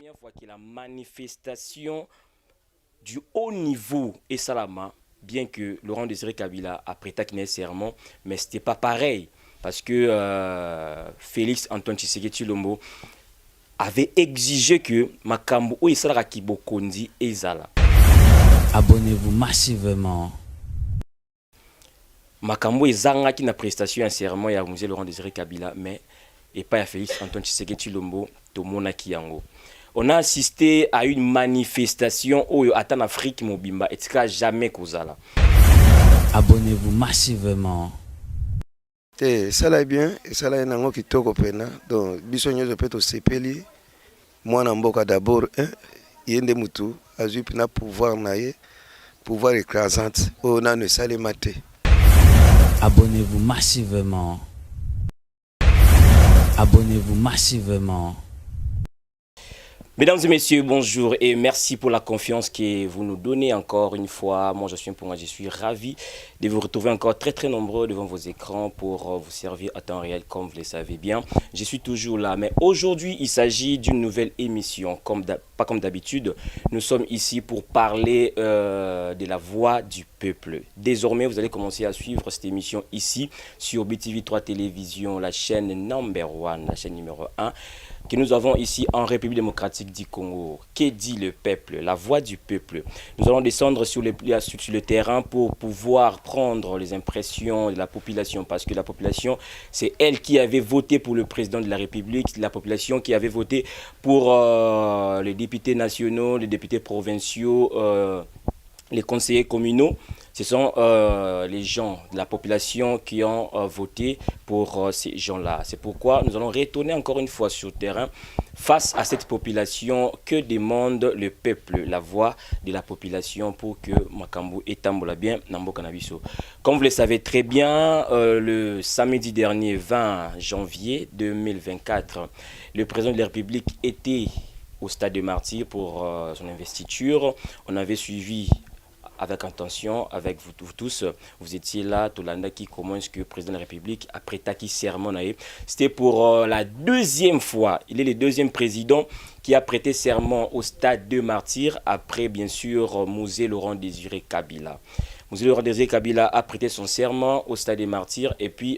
première fois que la manifestation du haut niveau est Salama, bien que Laurent Désiré Kabila a prêté un serment, mais ce n'était pas pareil. Parce que Félix Antoine Tshisekedi Tshilombo avait exigé que Makambu ou Isara Kibokondi et Zala. Abonnez-vous massivement. Makambu et Zanga qui n'a prestation un serment et a musée Laurent Désiré Kabila, mais et pas à Félix Antoine Tshisekedi Tshilombo, Tomona Kiyango. On a assisté à une manifestation où en Afrique Mobimba et jamais Kozala. Abonnez-vous massivement. Ça là bien et ça là est nango kitoko pena donc bisonyo je peux te sepeli moi na mboka d'abord yende mutu azui pina pouvoir naie pouvoir écrasante on a ne sale maté. Abonnez-vous massivement. Abonnez-vous massivement. Mesdames et messieurs, bonjour et merci pour la confiance que vous nous donnez encore une fois. Moi, je suis ravi de vous retrouver encore très nombreux devant vos écrans pour vous servir à temps réel, comme vous le savez bien. Je suis toujours là, mais aujourd'hui, il s'agit d'une nouvelle émission. Pas comme d'habitude, nous sommes ici pour parler de la voix du peuple. Désormais, vous allez commencer à suivre cette émission ici sur BTV3 Télévision, la chaîne #1, la chaîne numéro 1. Que nous avons ici en République démocratique du Congo. Que dit le peuple? La voix du peuple. Nous allons descendre sur le terrain pour pouvoir prendre les impressions de la population, parce que la population, c'est elle qui avait voté pour le président de la République, la population qui avait voté pour les députés nationaux, les députés provinciaux, les conseillers communaux. Ce sont les gens de la population qui ont voté pour ces gens-là. C'est pourquoi nous allons retourner encore une fois sur le terrain face à cette population. Que demande le peuple, la voix de la population pour que Makambu etambola bien Nambo Kanabiso. Comme vous le savez très bien, le samedi dernier 20 janvier 2024, le président de la République était au stade de Martyrs pour son investiture. On avait suivi avec attention, avec vous tous, vous étiez là, Tolanda, qui comment est-ce que le président de la République a prêté serment. C'était pour la deuxième fois. Il est le deuxième président qui a prêté serment au stade de Martyrs, après bien sûr Mouzé Laurent Désiré Kabila. Mouzé Laurent Désiré Kabila a prêté son serment au stade de Martyrs, et puis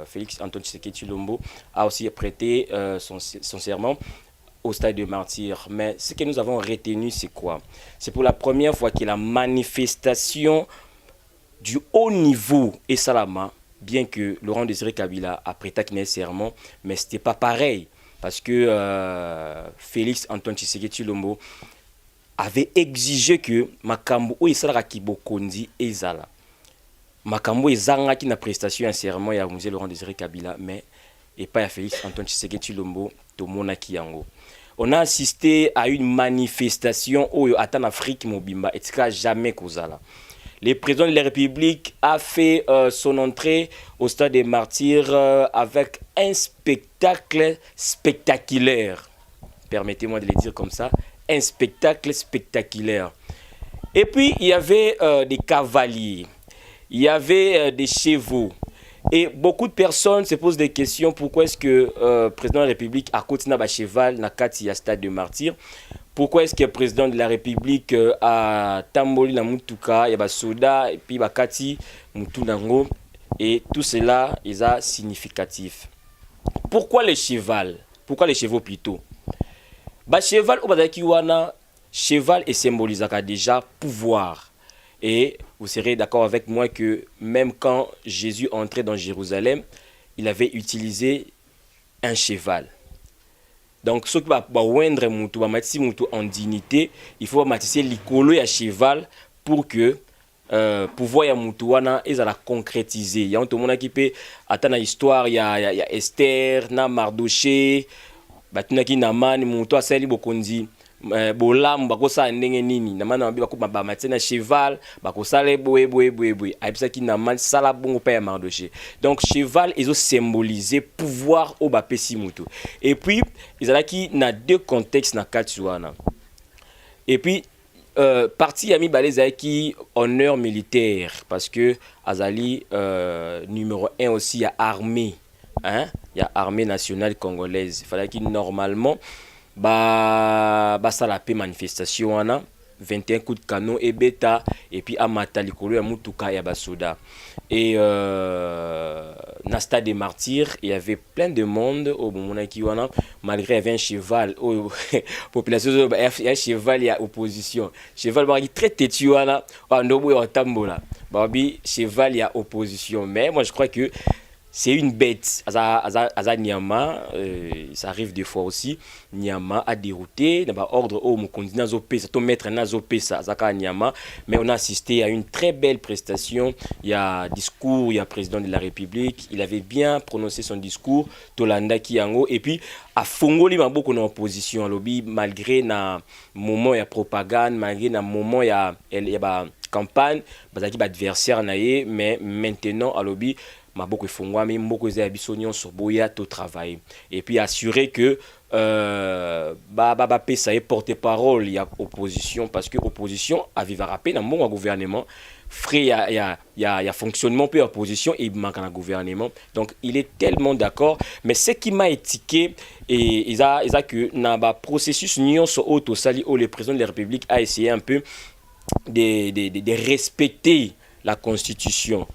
Félix Antoine Tshisekedi Tshilombo a aussi prêté son serment au stade de Martyrs. Mais ce que nous avons retenu, c'est quoi? C'est pour la première fois que la manifestation du haut niveau est Salama, bien que Laurent Désiré Kabila a prêté un serment, mais ce n'était pas pareil, parce que Félix Antoine Tshisekedi Tshilombo avait exigé que Makambu ou Isara Kibokondi et Zala. Makambu et Zanga qui n'a prestation un serment et a musé Laurent Désiré Kabila, mais et pas à Félix Antoine Tshisekedi Tshilombo, Tomona Kiyango. On a assisté à une manifestation où en Afrique Mobimba et jamais Kozala. Le président de la République a fait son entrée au stade des Martyrs avec un spectacle spectaculaire. Permettez-moi de le dire comme ça, un spectacle spectaculaire. Et puis il y avait des cavaliers, il y avait des chevaux. Et beaucoup de personnes se posent des questions. Pourquoi est-ce que le président de la République a continué à cheval dans le stade de Martyrs? Pourquoi est-ce que le président de la République a tamboli na mutuka, il y a soda et puis bakati mutunango, et tout cela est significatif. Pourquoi les chevaux? Pourquoi les chevaux plutôt? Cheval cheval est symbolisaka déjà pouvoir. Et vous serez d'accord avec moi que même quand Jésus entrait dans Jérusalem, il avait utilisé un cheval. Donc, ce qui va wendre en dignité, il faut matisser l'icolo à cheval pour que pouvoir ya mutuana et la concrétiser. Il y a tout le monde qui peut attendre l'histoire, il y a Esther, na Mardoché, batunaki Naman, mutu asali bokondi. Bolam bakosa ndenge nini na mana mabi bakoma matena cheval bakosala boye aibisaki na man sala bongo pa ya Mardoché. Donc cheval ils ont symbolisé pouvoir au bapesi mutu. Et puis ils alaki na deux contextes na katsuana. Et puis parti yami baleza qui honneur militaire, parce que azali numéro 1 aussi à armée, hein, il y a armée nationale congolaise. Il fallait qu'il normalement ça la paix manifestation wana 21 coups de canon et bêta et puis amata likolo ya mutuka ya basoda et na stade des martyrs il y avait plein de monde au moment qui wana malgré il y avait un cheval au population il y a un cheval il y a opposition cheval ba très têtu wana ndobo ya tambola babi cheval il y a opposition mais moi je crois que c'est une bête. Aza Nyama, ça arrive des fois aussi. Nyama a dérouté, il y a ordre au Mukondi Nazopé, c'est ton maître Nazopé, ça, Zaka Nyama. Mais on a assisté à une très belle prestation. Il y a discours, il y a président de la République. Il avait bien prononcé son discours, Tolanda Kiango. Et puis, à Fongoli, il y a beaucoup d'opposition à lobby, malgré na moment il y a propagande, malgré na moment il y a campagne, il y a adversaire, mais maintenant à lobby, maboko efongwami mboko eza ya biso nyonso boya to travail et puis assurer que pesa et porte-parole il y a opposition parce que opposition a vivre rappeler dans mon gouvernement frais il y a fonctionnement peu opposition et il manque un gouvernement donc il est tellement d'accord mais ce qui m'a étiqué et ils a que na ba processus nyonso auto sali le président de la République a essayé un peu de respecter la constitution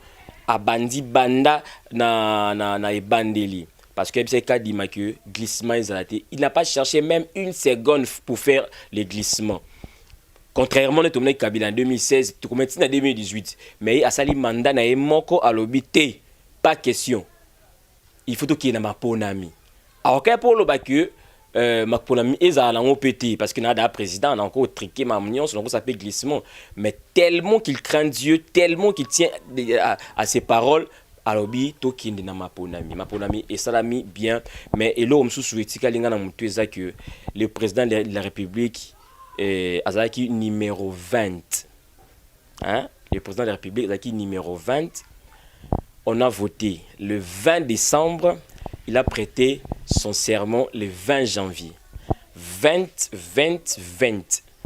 abandi banda na ebandeli parce que c'est cas dit que glissement il n'a pas cherché même une seconde pour faire les glissements contrairement à Toumé Kabila en 2016 tout comme en 2018 mais à sali mandat na emoko à l'obité pas question il faut qu'il y ait ma ponami alors pour le que Maponami ezala en OPT parce que nada président on a encore triqué ma mignon donc ça s'appelle glissement mais tellement qu'il craint Dieu tellement qu'il tient à ses paroles alors bi to kindi na Maponami et salami bien mais elo msusu etika linga na mutu eza que le président de la République azaki numéro 20 hein le président de la République azaki numéro 20 on a voté le 20 décembre. Il a prêté son serment le 20 janvier. 20.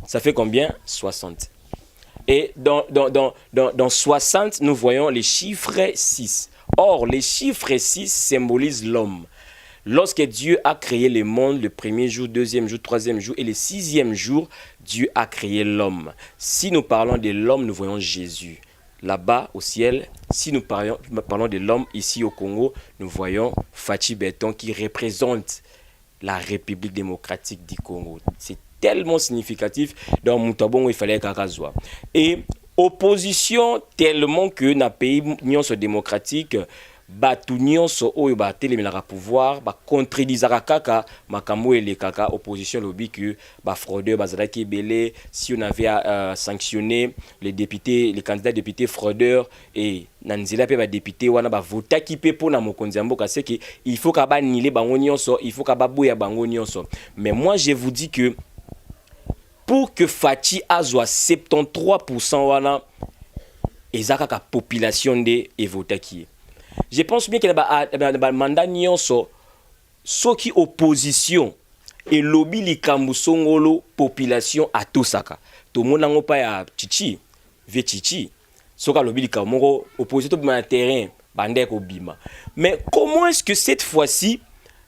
Ça fait combien? 60. Et dans 60, nous voyons les chiffres 6. Or, les chiffres 6 symbolisent l'homme. Lorsque Dieu a créé le monde, le premier jour, deuxième jour, troisième jour et le sixième jour, Dieu a créé l'homme. Si nous parlons de l'homme, nous voyons Jésus. Là-bas, au ciel, si nous parlons de l'homme ici au Congo, nous voyons Fachi Beton qui représente la République démocratique du Congo. C'est tellement significatif dans Moutabon il fallait qu'Akazwa. Et opposition tellement que dans le pays démocratique, batu nyonso oyo ba telemelaka pouvoir ba contredisaka kaka makambo ele kaka opposition lobby que ba fraudeur bazalaki belé si on avait sanctionné les députés les candidats députés fraudeurs et nanzela pe ba député wana ba votaki pe pona mokonzi mboka c'est que il faut ka ba niler bango nyonso il faut ka ba boya bango nyonso mais moi je vous dis que pour que Fachi azwa 73% wana ezaka ka population de evotaki. Je pense bien qu'il y a un mandat nyonso ceux qui opposition et lobby likambu songolo population à Tosaka. Tout le monde n'a pas ya chichi, vie chichi. Soka lobby likambu opposition tout le terrain bandek obima. Mais comment est-ce que cette fois-ci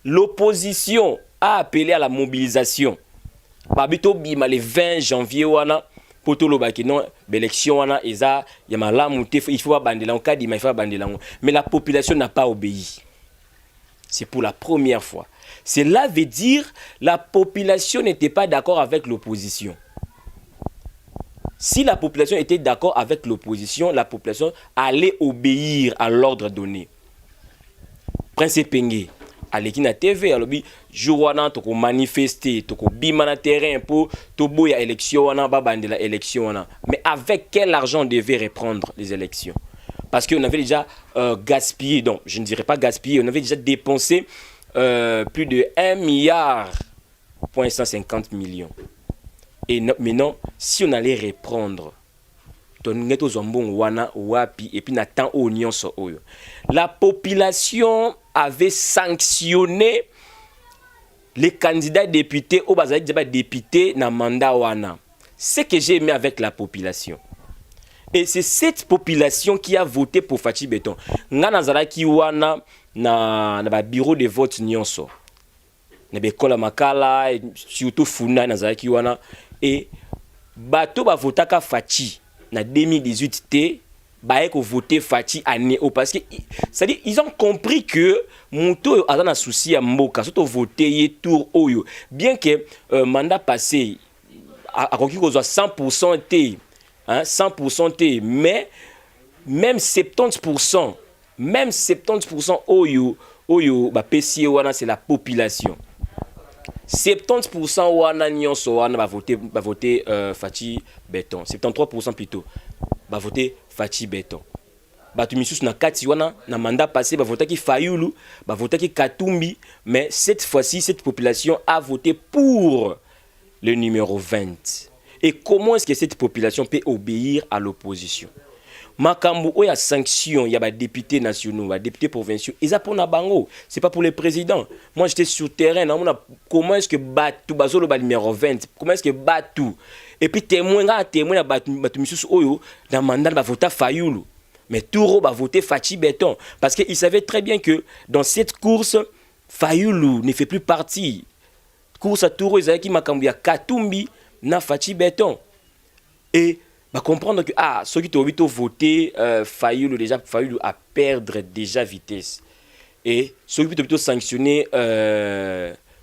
l'opposition a appelé à la mobilisation? Babito bima le 20 janvier wana poto lobaki non l'élection wana eza ya malamu te il faut bandela en cas il faut bandela mais la population n'a pas obéi. C'est pour la première fois. Cela veut dire la population n'était pas d'accord avec l'opposition. Si la population était d'accord avec l'opposition, la population allait obéir à l'ordre donné. Prince Pengé aleki na TV alobi jour wana toko manifester toko bima na terrain pour tobo ya élection wana ba bandela élection wana mais avec quel argent on devait reprendre les élections parce qu'on avait déjà gaspillé donc je ne dirais pas gaspillé on avait déjà dépensé plus de 1 milliard point 150 millions et maintenant si on allait reprendre et puis la population avait sanctionné les candidats députés au bazali députés na mandat wana. Ce que j'ai aimé avec la population. Et c'est cette population qui a voté pour Fachi Beton. Nga nazala ki wana na bureau de vote nyonso. na bekola makala surtout funda na zaki wana et bato ba votaka Faci na 2018 te ba ko voter Faci année au parce que ça dit ils ont compris que muto a un souci à mboka surtout voter tour oyo bien que mandat passé a conquis 100% te hein 100% te mais même 70% oyo ba PCA wana c'est la population 70% wana nyonso wana va voter Faci Béton 73% plutôt va voter Faci Béton batu misusu na kati wana na mandat passé va voter ki Fayulu va voter ki Katumbi mais cette fois-ci cette population a voté pour le numéro 20 et comment est-ce que cette population peut obéir à l'opposition makambo oya sanction ya ba députés nationaux ba députés provinciaux ils pour na bango c'est pas pour les présidents moi j'étais sur terrain na comment est-ce que batu bazolo ba numéro 20 comment est-ce que batu et puis témoin na batu misusu oyo na mandat ba voter Fayulu mais Touro va voter Faci Béton parce que il savait très bien que dans cette course Fayulu ne fait plus partie course à Touro ezaki makambo ya Katumbi na Faci Béton et bah comprendre que ceux qui t'ont voté Fayulu déjà Fayulu à perdre déjà vitesse et ceux qui t'ont sanctionné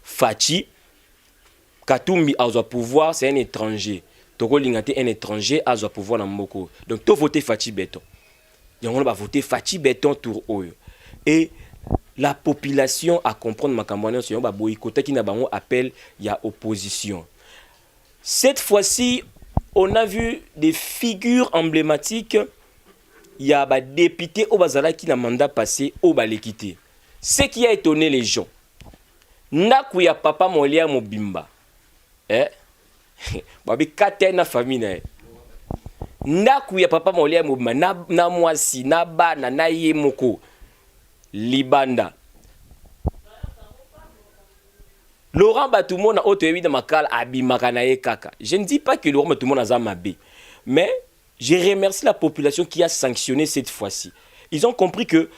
Faci Katumbi a pouvoir c'est un étranger Toko Lingate un étranger a pouvoir dans Moko donc tu voté Faci Béton et on va voter Faci Béton tour oyo et la population a comprendre makambo sur ba boycotté qui na bango appel il y a opposition cette fois-ci on a vu des figures emblématiques. Il y a des députés au Bazala qui n'a mandat passé au Balekité. Ce qui a étonné les gens. Nakuya papa Molia Mobimba. Babi kate na famille na. Nakuya papa Molia Mobimba na mwasi na bana na yemoko libanda. Laurent Batoumo na auto évidemment makal abimaka na ye kaka. Je ne dis pas que Laurent Batoumo na za mabe, mais je remercie la population qui a sanctionné cette fois-ci. Ils ont compris que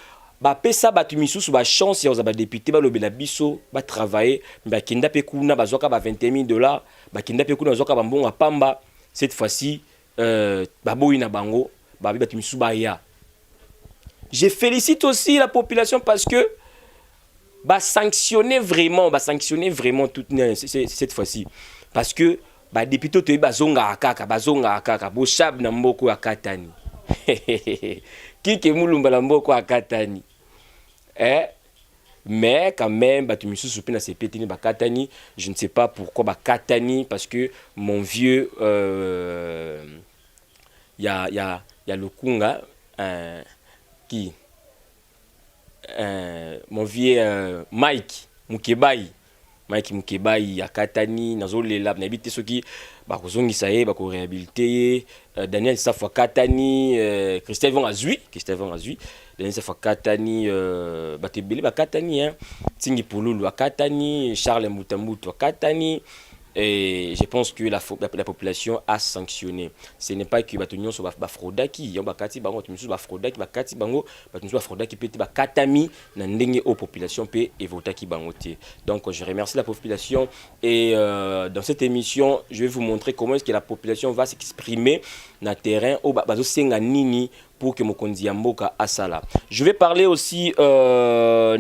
ba pesa batumisu sous ba chance ya ba député ba lobela biso ba travailler ba kenda pe kuna ba zoka ba $20,000 ba kenda pe kuna zoka ba mbonga pamba cette fois-ci ba boyi na bango ba batumisu ba ya. Je félicite aussi la population parce que sanctionner vraiment toute cette fois-ci parce que député to bazonga kaka bo shab na mboko ya katani kike mulumba na mboko ya katani mais quand même batumisu soupe na sepetini ba katani je ne sais pas pourquoi ba katani parce que mon vieux ya Lukunga qui mon vieux Mike Mukebai ya Katani nazolela na bité soki ba kozongisa ye ba ko réhabiliter Daniel Safwa Katani Christophe Azui Daniel Safwa Katani batebele ba Katani hein Tingi Pululu Katani Charles Mutambutu Katani. Et je pense que la population a sanctionné. Ce n'est pas que batunyon so ba fraudaki, yon ba kati bango tumisu ba fraudaki ba kati bango, batunyo ba fraudaki peut ba katami na ndenge aux population pe et votaki bango tie. Donc je remercie la population et dans cette émission, je vais vous montrer comment est-ce que la population va s'exprimer na terrain au bazo senga nini pour que mokonzi ya mboka asala. Je vais parler aussi je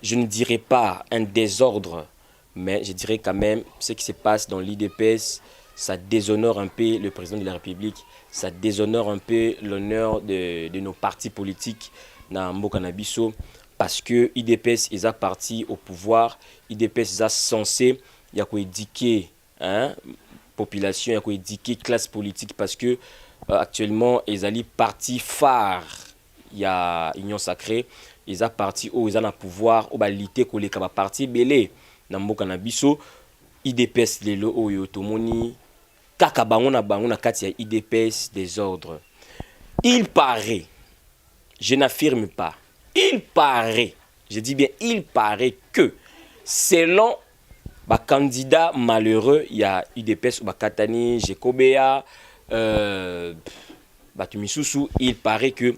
ne dirais pas un désordre, mais je dirais quand même ce qui se passe dans l'IDPS, ça déshonore un peu le président de la République, ça déshonore un peu l'honneur de nos partis politiques dans Mboka na biso, parce que IDPS ils a parti au pouvoir, IDPS ils a censé y a quoi éduquer hein population, y a quoi éduquer classe politique parce que actuellement ils allaient parti phare, il y a Union Sacrée, ils a parti où ils ont le pouvoir, au balité ko les parti belé na mboka na biso IDPS lelo oyo tomoni kaka bango na kati ya IDPS des ordres. Il paraît, je n'affirme pas, il paraît, je dis bien il paraît que selon ba candidat malheureux il y a IDPS ba Katani Jekobea batumisusu, il paraît que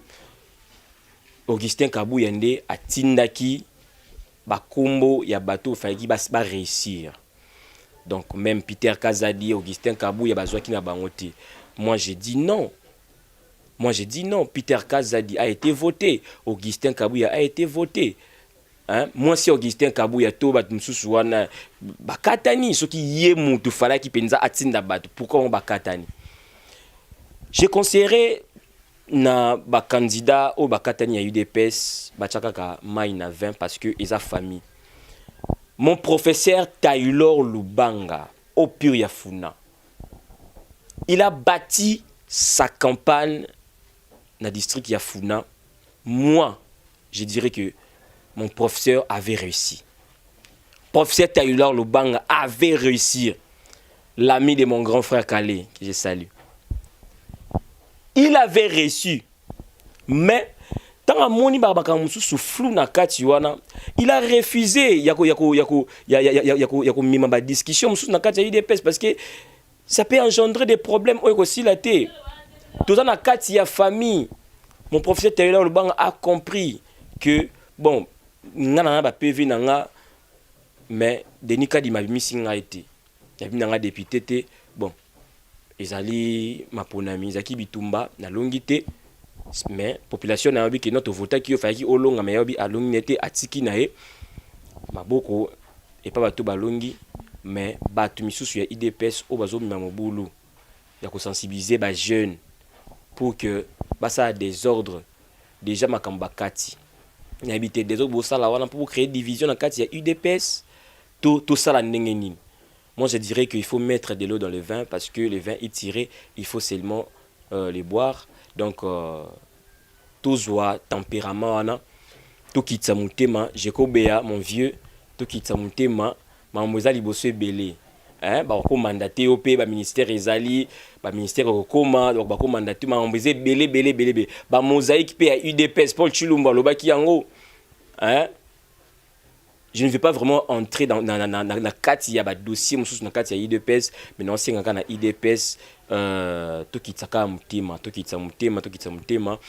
Augustin Kabuyande a tindaki bakombo ya bateau fallait ba réussir. Donc même Peter Kazadi, Augustin Kabouya bazwaki na bangote. Moi j'ai dit non. Peter Kazadi a été voté, Augustin Kabouya a été voté. Hein? Moi si Augustin Kabouya to bat mususu wana bakatani soki ye mutu fala ki penza atinda bat. Pourquoi on bakatani? J'ai conseillé na ba candidat au bakatani ya UDPS bachaka mai na 20 parce que ils a famille. Mon professeur Taylor Lubanga au Pur Yafuna, il a bâti sa campagne dans le district Yafuna. Moi, je dirais que mon professeur avait réussi. Professeur Taylor Lubanga avait réussi. L'ami de mon grand frère Kalé, que je salue. Il avait réussi. Mais tant que moni babaka mususu flou na kati wana, il a refusé yako mima ba discussion mususu na kati ya UDPS parce que ça peut engendrer des problèmes aussi la té. Tout ça na kati ya famille. Mon professeur Taylor Lubanga a compris que bon ngana ba PV nanga mais Denis Kadi m'a mis singa été. Ya bi nanga député té bon. Ezali maponami zaki bitumba na longité. Mais population na yobi que notre vote qui ofaki olonga mais yobi alongi nete atiki na e maboko et pas bato balongi mais bato misusu ya IDPS o bazo mima mobulu ya ko sensibiliser ba jeunes pour que basa des ordres déjà makamba kati na habité des autres bosala wana pour créer division na kati ya UDPS tout ça la ndenge nini. Moi je dirais qu'il faut mettre de l'eau dans le vin parce que le vin est tiré, il faut seulement les boire. Donc tout soit tempérament wana tout kitsa mutema jekobea mon vieux tout kitsa mutema mamoza liboso ebele hein ba ko mandater op ba ministère ezali ba ministère okoma donc ba ko mandater mamoza belé ba mosaïque pe à UDPS Paul Chilumba lobaki yango hein. Je ne vais pas vraiment entrer dans la kati ya ba dossier mususu na kati ya UDPS mais non c'est ngaka na UDPS to kitaka mutema to kitsa mutema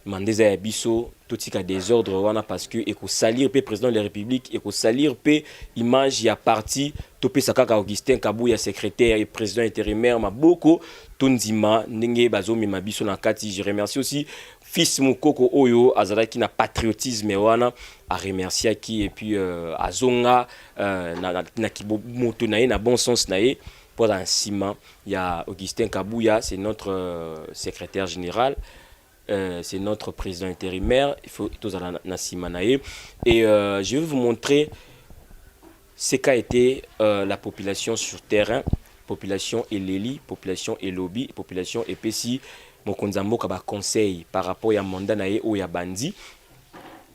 mandeza ya biso to tika désordre wana parce que eko salir pe président de la République eko salir pe image ya parti to pe sakaka Augustin Kabouya secrétaire et président intérimaire maboko to ndima ndenge bazomi mabiso na kati. Je remercie aussi fils Mukoko oyo azalaki na patriotisme wana a remercier qui et puis azonga na kibomoto na ye na bon sens na ye pour un ciment. Il y a Augustin Kabouya, c'est notre secrétaire général, c'est notre président intérimaire, il faut tous na simanaye et je vais vous montrer ce qu'a été la population sur terrain, population Eleli, population Elobi, population EPC. Mokonzi mboka ba conseil par rapport ya mandat na ye ou ya bandi.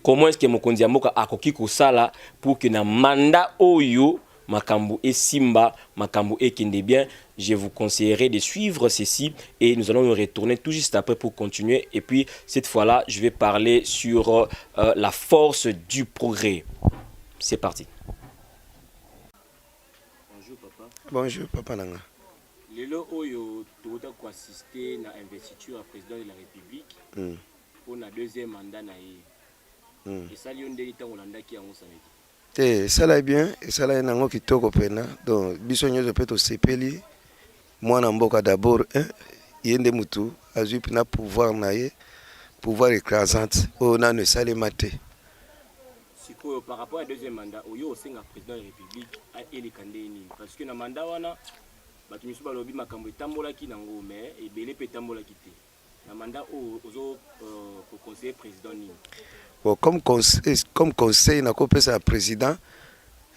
Comment est-ce que mokonzi mboka akoki ko sala pour que na mandat oyo makambu et simba makambu et kende bien. Je vous conseillerais de suivre ceci et nous allons nous retourner tout juste après pour continuer. Et puis cette fois-là, je vais parler sur la force du progrès. C'est parti. Bonjour papa. Bonjour papa nanga. Lelo oyo toota ko assister na investiture à président de la République pour na deuxième mandat na ye. Et ça lion delita Holanda qui a on savait. Ça là bien et ça là nango kitoko pena donc biso nyozo peto sepeli mwana mboka d'abord yende mutu azui na pouvoir na ye pouvoir écrasante on a ne sale maté. Siko par rapport à deuxième mandat oyo osenga président de la République a elekandeni parce que na mandat wana batu misu balobi makambo etambola ki nango mais ebele pe tambola ki te. Na mandat ozo pour conseiller président ni. Bon, comme conseil na kopesa président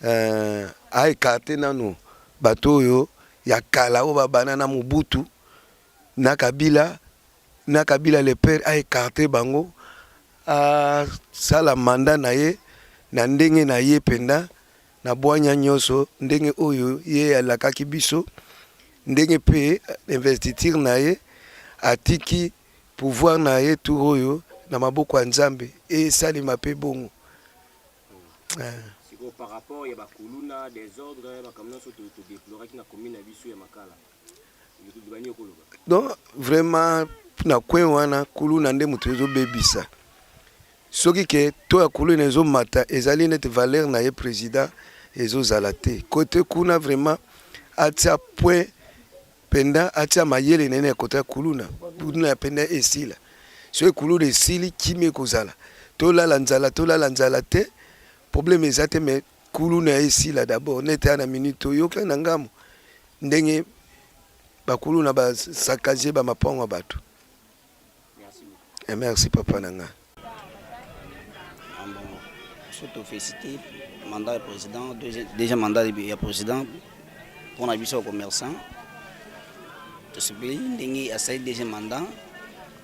a écarté nanu bato yo ya kala o babana na Mobutu na Kabila le père a écarté bango a sala mandat na ye na ndenge na ye penda na bwanya nyoso ndenge oyo ye alakaki biso ndenge pe investiture na ye atiki pouvoir na ye tout oyo na maboko ya Nzambe et salima pe bongo. Siko par rapport ya bakuluna des ordres bakamna so to déplorer ki na commune na biso ya Makala. Donc vraiment na kwen wana kuluna nde mutu ezo bebisa. soki ke to ya kuluna ezomata ezali nete valeur na ye président ezozala te côté kuna vraiment atia point penda atia mayele nene ya côté ya kuluna ya penda esila soki kuluna esili kimi ekozala tolala nzala te problème eza te mais kuluna esila d'abord nete ana minute oyoka na ngamo ndenge bakuluna basakaje bamapango bato. Merci papa nanga. Surtout féliciter mandat du président, deuxième mandat du président pour la vision aux commerçants. Tout ce pays, il y a un deuxième mandat.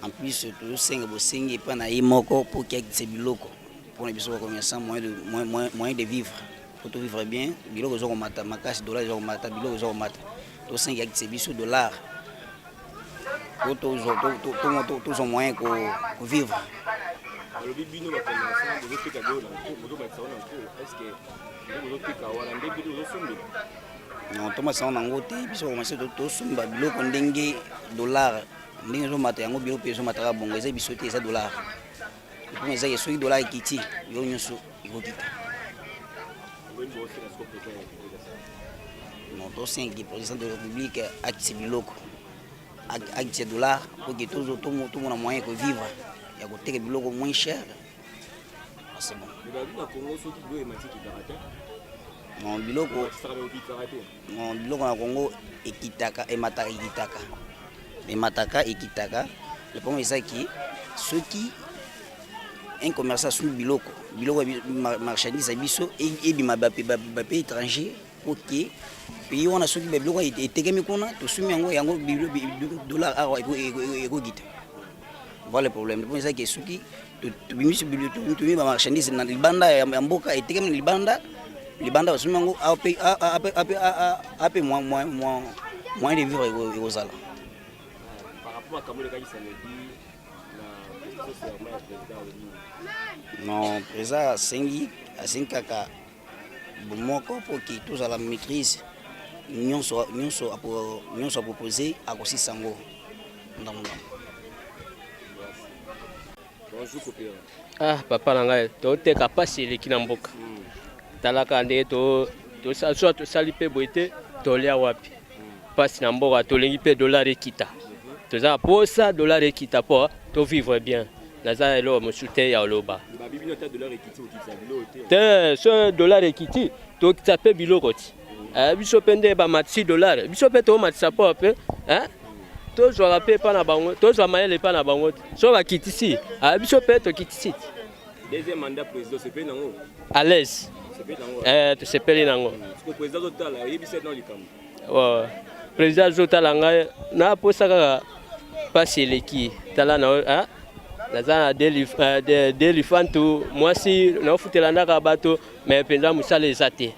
En plus, tout ce qui est pas naïmoko pour qu'il y ait des biloko pour la vision aux commerçants, moyen de vivre. Pour tout vivre bien, biloko aux mata, makas dollars aux mata, biloko aux mata. Tout ce qui est des bisous dollars. Pour tous les moyens pour vivre. Non, Thomas ça on a ngoté biso commencé to sumba biloko ndenge dollar ndenge zo mata yango biloko peso mata bongo eza biso te eza dollar. Pour eza yeso dollar ekiti yo nyoso ikokita. Non, to 5 président de la République acte biloko acte dollar pour que tout le monde a moyen de vivre. Il y a des biloko moins cher. C'est bon. Non, biloko na Congo ekitaka emataka ekitaka. Emataka ekitaka. Le problème c'est que ceux qui un commerçant sur biloko marchandise biso et bima pays étranger pour que pays on a ceux qui biloko etekemi kuna to sumi yango dollar ego gita. Voilà le problème. Le problème c'est que ceux qui tu marchandise na libanda ya mboka etekemi libanda basumi yango ape moins de vivre ezala. Par rapport à Kamole Kadi samedi la président non, président Sengi asinkaka bomoko pour que tous à la maîtrise nous soit proposé à aussi sango. Bonjour copain. Ah papa nanga to te kapasi leki na mboka. Talaka ndenge to sali pe boite to lia wapi. Pasi na mboka to lengi pe dollar ekita. Toza posa dollar ekita po to vivre bien. Naza elo musute ya oloba. Ba bibi nota dollar ekiti okitsa biloko te. Te so dollar ekiti to kitsa pe biloko ti. Biso pende ba matsi dollar. Biso pe to matsa po pe, hein? To zo rapé pa na bango, to zo mayele pa na bango. So ba kitisi. Biso pe to kitisi. Deuxième mandat président c'est pe nango. À l'aise. C'est pe nango. To sepeli nango. Parce que président Zotala yebisa dans likambo. Ouais. Président Zotala nga na posa kaka pasi leki. Tala na hein? Naza delifantu mwasi na ofutela ndaka bato mais penza musala ezate.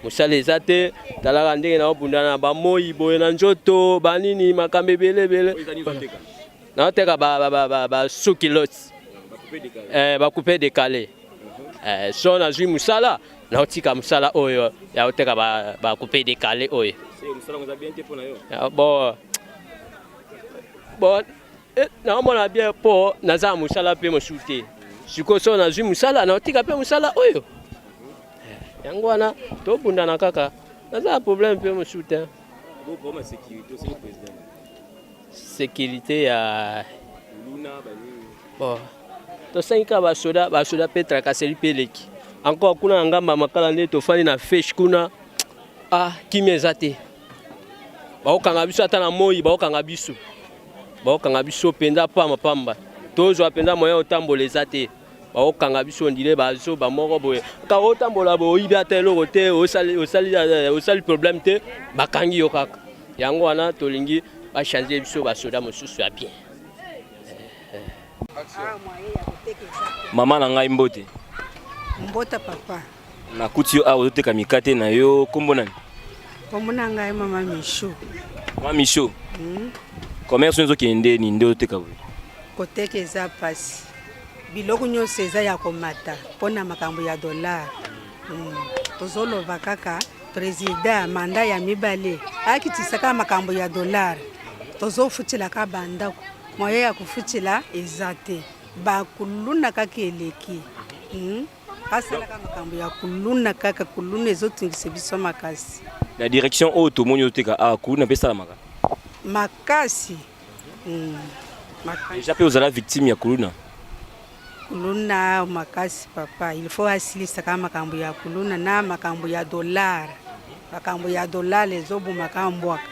Musala ezate talaka ndenge na obundana ba moyi boye na njoto banini makambe bele. Na oteka ba sukilot. Ba couper décalé. So na zui musala na otika musala oyo ya oteka ba couper décalé oyo. C'est musala ngoza bien te pona yo. Bon na mona bien po naza musala pe mosuté. Siko so na zui musala na otika pe musala oyo. Yango wana to bundana kaka. Naza problème pe mosuté. Bon pour ma sécurité aussi président. Sécurité ya Luna bani. Bon. To senka ba soda pe trakaseli pe leki. Encore kuna ngamba makala nde to fani na fish kuna. Kimezate. Ba okanga biso ata na moyi ba okanga biso. Baokanga biso penda pamba tozo apenda moya otambola ezate baokanga biso ndile bazo ba moko boye ka otambola bo ibi ata eloko te osali problème te bakangi yo kaka yango wana tolingi ba changer biso ba soda mosusu ya bien. Mama na ngai mbote. Mbota papa. Na kuti yo ozoteka mikate na yo kombo nani? Kombo na ngai mama Micho. Mama Micho. Commerce nzo kende ni ndo teka we. Koteka eza pasi. Biloko nyonso eza ya komata pona makambo ya dollar. Tozoloba kaka président manda ya mibale akitisaka makambo ya dollar. Tozofutila ka bandako. Moya ya kufutila eza te. bakuluna kaka eleki asalaka makambo ya kuluna kaka kuluna ezotingisa biso makasi na direction oyo tomoni oteka kuluna mpe esalamaka makasi déjà mpe ozala victime ya kuluna kuluna makasi papa il faut asilisa kaka makambo ya kuluna na makambo ya dollar makambo ya dollar ezobomaka mbwaka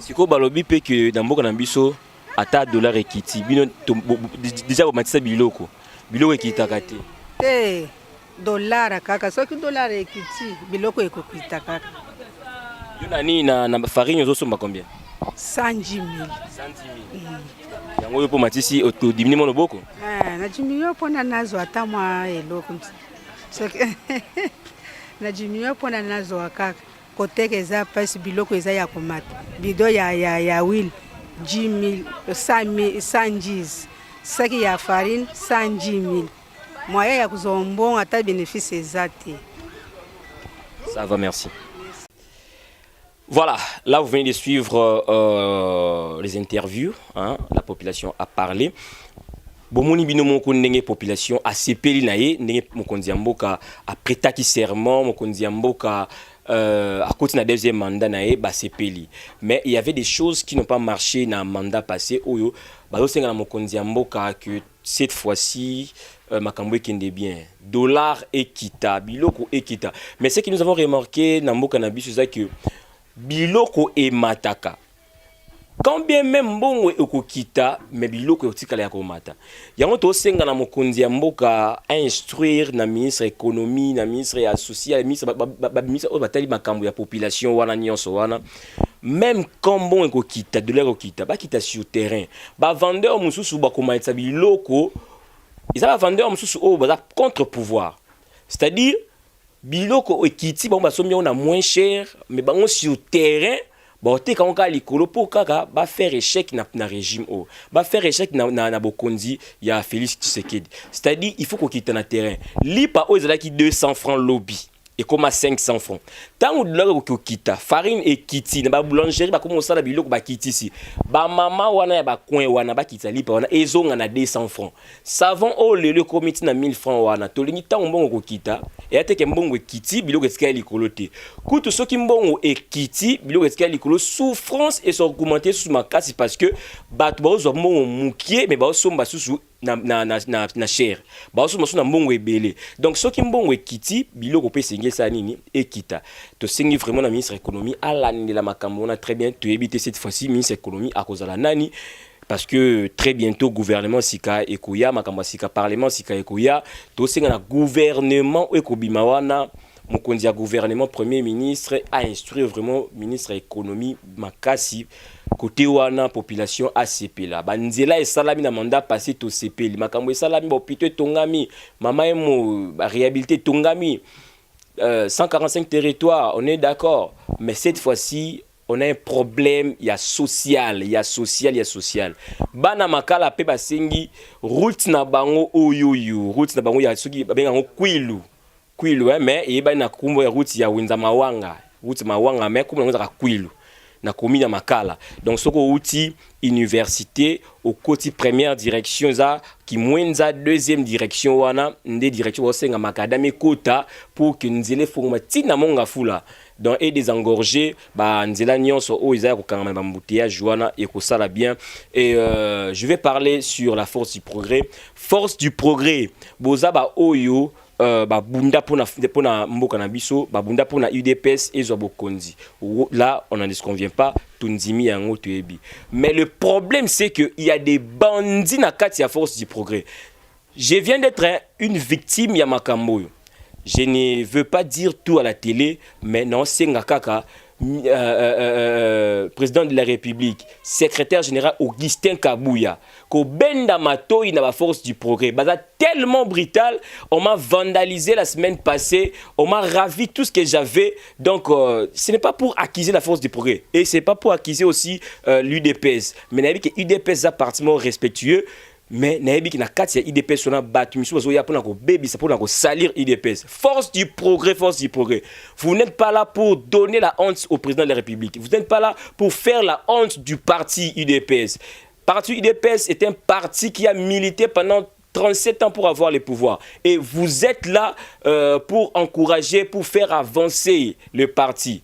sikoyo balobi mpe ke na mboka na biso ata dollar ekiti bino déjà bomatisa biloko ekitaka te dollar kaka soki dollar ekiti biloko ekokita kaka yo na nini na farine ozosomba combien 110 000 yango oyo mpo matisi odimini mo loboko najimi yo mpona nazwa ata mwa eloko najimi yo mpona nazwa kaka koteka eza mpasi biloko eza ya komata bido ya wile 10 000 110 saki ya farine 110 000 moyen ya kozwa mbongo ata bénéfice eza te. Ça va, merci. Voilà, là vous venez de suivre les interviews, hein, la population a parlé. Bomoni bino moko ndenge population a sepeli na ye ndenge mokonzi mboka a prêtaki serment mokonzi mboka à côté na deuxième mandat na ye ba sepeli. Mais il y avait des choses qui n'ont pas marché na mandat passé oyo ba senga na mokonzi mboka que cette fois-ci makambo ekende bien. Dollar ekita, biloko ekita. Mais ce que nous avons remarqué na mboka na biso c'est que biloko e mataka. Quand bien même mbongo ekokita mais biloko etikala ya komata. Yango to senga na mokonzi mboka a instruire na ministre économie, na ministre ya social, ministre ministre batali makambo ya population wana nyonso wana. Même quand bon ekokita, dollar ekokita, ba kita sur terrain. Ba vendeur mususu ba komaitsa biloko, ils ba vendeur mususu o ba contre-pouvoir. C'est-à-dire biloko ekiti ba sombi on a moins cher mais bango sur terrain. Bon, te quand on a l'école pour kaka, ba faire échec na régime o, ba faire échec na bokonzi ya Félix Tshisekedi. C'est-à-dire il faut qu'on quitte na terrain. Li pa o ezala ki 200 francs lobby et comme à 500 francs. Tant ou de là ko kita, farine et kiti na ba boulangerie ba commencer la biloko ba kiti ici. Ba mama wana ya ba coin wana ba kita li pa wana ezonga na 200 francs. Savon o le comité na 1000 francs wana. To lingi tant mbongo ko kita et ateke mbongo kiti biloko eska likolo te. Kutu soki mbongo e kiti biloko eska likolo souffrance et augmenter sous ma casse parce que bato ba zo mbongo mukie mais ba somba susu na cher. Ba somba susu na mbongo ebele. Donc soki mbongo ekiti biloko pe senge sa nini ekita. To sengi vraiment na ministre économie ala ndela makambo na très bien to éviter cette fois-ci ministre économie à cause de la nani. Parce que très bientôt gouvernement sika ekoya makambo sika parlement sika ekoya to senga na gouvernement ekobima wana mokonzi ya gouvernement premier ministre a instruit vraiment ministre économie makasi côté wana population ACP là banzela esalami na mandat passé to CP makambo esalami ba hôpital tongami mama emo réhabilité tongami 145 territoires on est d'accord mais cette fois-ci on a un problème, il y a social. Bana makala pe basengi route na bango oyoyo, route na bango ya soki babenga kwilu. Kwilu mais yeba na kumbo ya route ya Winza Mawanga. Route Mawanga mais kumbo na kwilu. Na komina makala. Donc soko outil université au côté première direction za qui mwenza deuxième direction wana ndé direction osenga makadame kota pour que nzele formati na monga fula. Donc et désengorger ba nzela nyonso o izaya ko kangama ba mbouteillage wana et ko sala bien et je vais parler sur la force du progrès. Force du progrès boza ba oyo ba bunda pona mboka na biso ba bunda pona UDPS et Zobokonzi. Là on n'en disconvient pas tunzimi yango tuebi. Mais le problème c'est que il y a des bandits na kati ya force du progrès. Je viens d'être une victime ya makambo. Je ne veux pas dire tout à la télé, mais non, c'est Ngakaka, président de la République, secrétaire général Augustin Kabouya, qu'au Benda Matoi n'a pas force du progrès. Bah, tellement brutal, on m'a vandalisé la semaine passée, on m'a ravi tout ce que j'avais. Donc, ce n'est pas pour accuser la force du progrès. Et ce n'est pas pour accuser aussi l'UDPS. Mais il y a que l'UDPS est particulièrement respectueux. Mais naebi na kati ya IDPS on a battu misu bazo ya pona ko baby ça pona ko salir IDPS. Force du progrès. Vous n'êtes pas là pour donner la honte au président de la République. Vous n'êtes pas là pour faire la honte du parti UDPS. Parti UDPS est un parti qui a milité pendant 37 ans pour avoir le pouvoir. Et vous êtes là pour encourager, pour faire avancer le parti.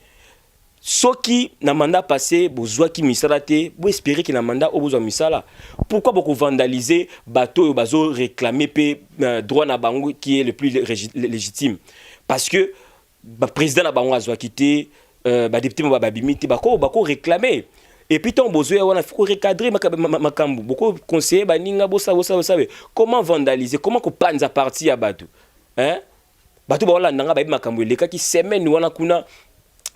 Ce qui n'a mandat passé, besoin qui misala te, vous espérez que n'a mandat au besoin misala. Pourquoi beaucoup vandaliser bateau et bateau réclamer droit na bango qui est le plus légitime? Parce que le président na bango a quitté, député babimiti bako réclamer. Et puis ton besoin on a faut recadrer makambu. Beaucoup conseiller baninga bossa. Comment vandaliser? Comment ko panza parti ya bateau? Hein? Bateau ba wala nanga ba makambu le ka qui semaine wana kuna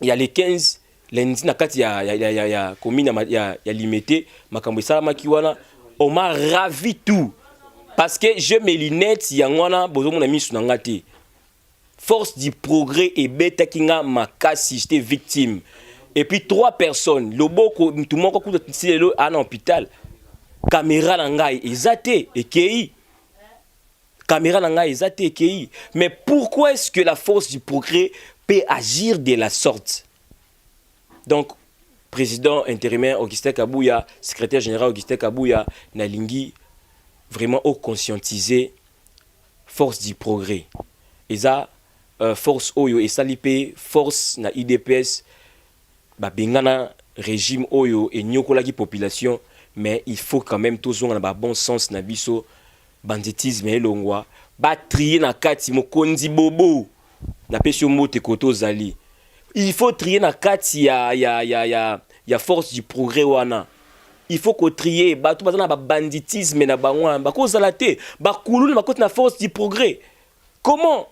il y a les 15 lundi na kati ya commune ya limité makambo salama ki wana on m'a ravi tout parce que je mes lunettes ya ngwana bozo mona misu na ngati force du progrès et beta kinga makasi j'étais victime et puis 3 personnes loboko tout le monde ko tsilo à l'hôpital caméra na ngai ezate ekei caméra na ngai ezate ekei mais pourquoi est-ce que la force du progrès peut agir de la sorte? Donc, président intérimaire Augustin Kabouya, secrétaire général Augustin Kabouya, Nalingi, vraiment au conscientiser force du progrès. Et ça, force Oyo et Salipé, force na IDPS, bengana régime Oyo et Nyokolagi population, mais il faut quand même toujours un bon sens na biso, banditisme et longwa, trier na kati mokonzi bobo. Il faut trier na kati ya force du progrès wana. Il faut qu'on trie bato bazana ba banditisme na bangwa ba kozala te ba kululu na côté na force du progrès. Comment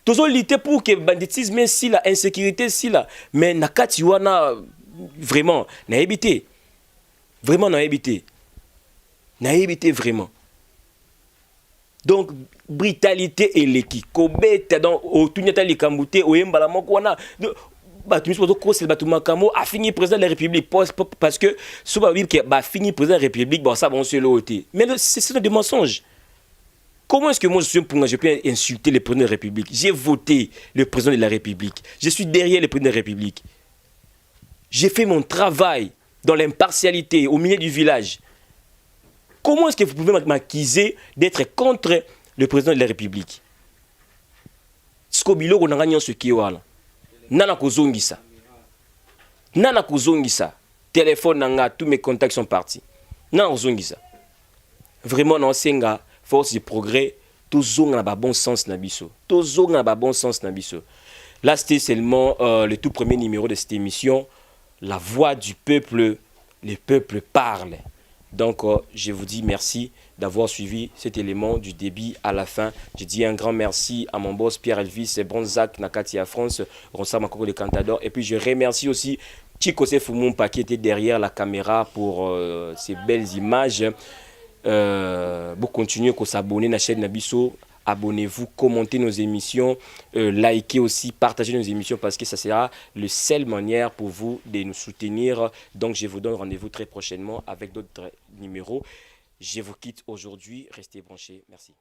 tozo lutter pour que banditisme si la insécurité si la mais na kati wana vraiment na éviter. Vraiment na éviter. Na éviter vraiment. Donc brutalité et l'équipe kobeta dans otunyata likambute oyembala moko wana batu miso ko c'est batu makamo a fini président de la République parce que souvent dire que ba fini président de la République bon ça bon c'est l'autre mais c'est des mensonges. Comment est-ce que moi je peux insulter le président de la République? J'ai voté le président de la République. Je suis derrière le président de la République. J'ai fait mon travail dans l'impartialité au milieu du village. Comment est-ce que vous pouvez m'accuser d'être contre le président de la République? Skobilo on a gagné ce qui est là. Nana kozongisa. Nana kozongisa. Téléphone nanga, tous mes contacts sont partis. Nana kozongisa. Vraiment non senga force du progrès, toujours dans le bon sens nabiso. Toujours dans le bon sens nabiso. Là c'était seulement le tout premier numéro de cette émission, la voix du peuple, le peuple parle. Donc, je vous dis merci d'avoir suivi cet élément du début à la fin. Je dis un grand merci à mon boss Pierre Elvis et Bronzac Nakatia France, Ronsa Makoko de Cantador. Et puis, je remercie aussi Chico Sefumumpa qui était derrière la caméra pour ces belles images. Vous continuez à s'abonner à la chaîne Nabiso. Abonnez-vous, commentez nos émissions, likez aussi, partagez nos émissions parce que ça sera la seule manière pour vous de nous soutenir. Donc je vous donne rendez-vous très prochainement avec d'autres numéros. Je vous quitte aujourd'hui, restez branchés, merci.